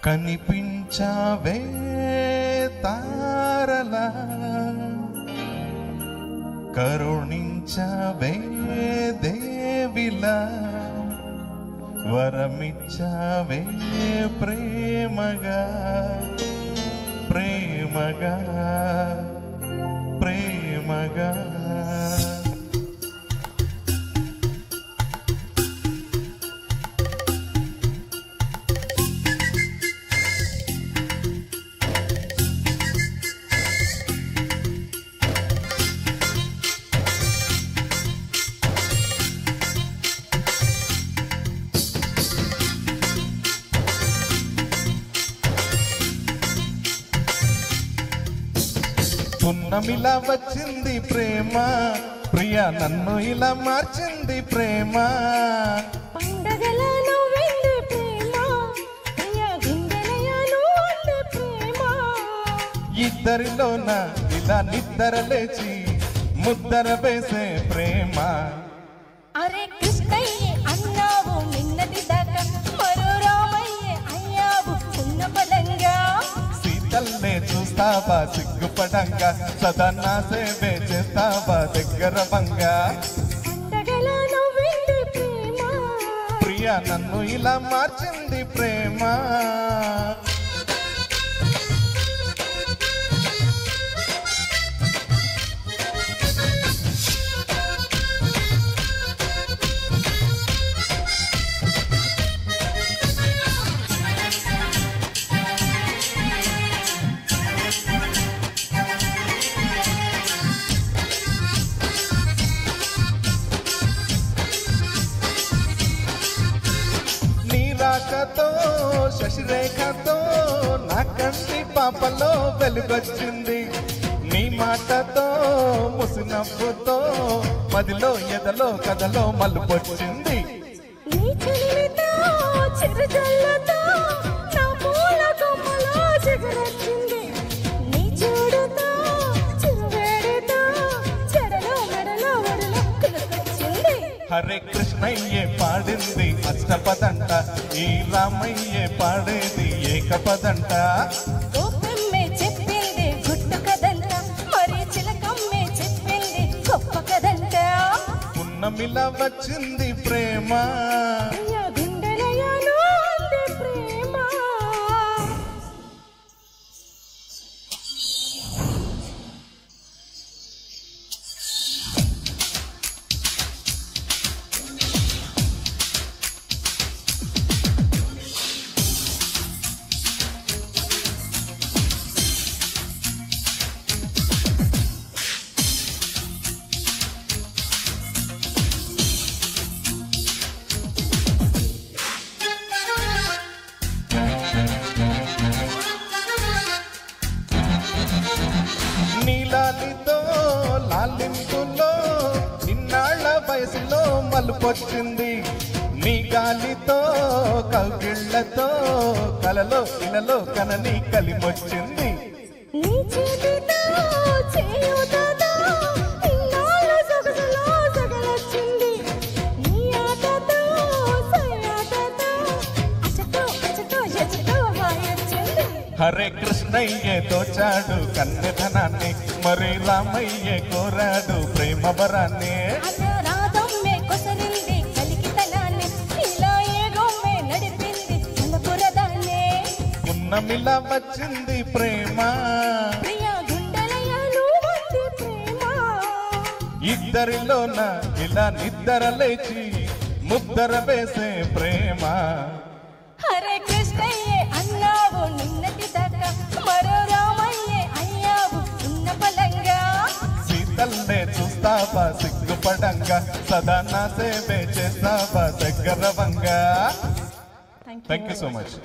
కనిపించావే తారలా కరుణించావే దేవిలా వరమిచ్చావే ప్రేమగా ప్రేమగా ప్రేమగా పున్నమిలా వచ్చింది ప్రేమ ప్రియా నన్ను ఇలా మార్చింది ప్రేమ పండగలా నవ్వింది ప్రేమ ప్రియా గుండెలయా నువ్వుంది ప్రేమ ఇద్దరిలోన ఇలా నిద్ర లేచి ముద్దర వేసే ప్రేమ అరే కృష్ణయ్య అన్నావు నిన్నటి దాకా మరో రామయ్య అయ్యావు ఉన్న పదంగా సీతల్నే చూస్తావా సిగ్గుపడంగా సదా నా సేవే చేస్తావా దగ్గర బంగా పండగలా నవ్వింది ప్రేమ ప్రియా నన్ను ఇలా మార్చింది ప్రేమ రాకతో శశిరేఖతో నా కంటి పాపలో వెలుగొచ్చింది నీ మాటతో ముసినవ్వుతో మదిలో ఎదలో కథలో మలుపొచ్చింది నీ చెలితో చిరుజల్లతో నా పూల కొమ్మలో చిగురొచ్చింది నీ చూడుతో చిరువేడితో చెడలో మెడలో ఒడిలో కులుకొచ్చింది హరే కృష్ణయ్యే పాడింది అష్టపదంట ఈ రామయ్యే పాడేది ఏకపదంట గోపమ్మే చెప్పింది గుట్టు కదంట మరి చిలకమ్మే చెప్పింది గొప్ప కదంట పున్నమిలా వచ్చింది ప్రేమ ప్రియా గుండెలయా నువ్వుంది ప్రేమ నీలాలితో లాలింపులో నిన్నాళ్ళ వయసులో మలుపొచ్చింది నీ గాలితో కౌగిళ్లతో కలలో ఇలలో కనని కలిమొచ్చింది నీ చేతితో చేయుతతో ఇన్నాళ్ళ సొగసులో సగలొచ్చింది నీ ఆటతో సయాటతో అచటో ఎచటో వాయొచ్చింది హరే కృష్ణయ్యే దోచాడు కన్నెధనాన్ని మరి రామయ్యే కోరాడు ప్రేమ వరాన్ని రాధమ్మే కొసరింది కలికితనాన్ని ఇలా ఏగోమ్మే నడిపింది చలపురదాన్ని పున్నమిలా వచ్చింది ప్రేమ ప్రియా గుండెలయా నువ్వుంది ప్రేమ ఇద్దరిలోన ఇలా నిద్ర లేచి ముద్దర వేసే ప్రేమ హరే కృష్ణయ్య అన్నావు నిన్నటి దాకా మరో రామయ్య అయ్యావు ఉన్న పలంగా సీతల్నే చూస్తావా సిగ్గుపడంగా సదా నా సేవే చేస్తావా దగ్గర Vanga thank you so much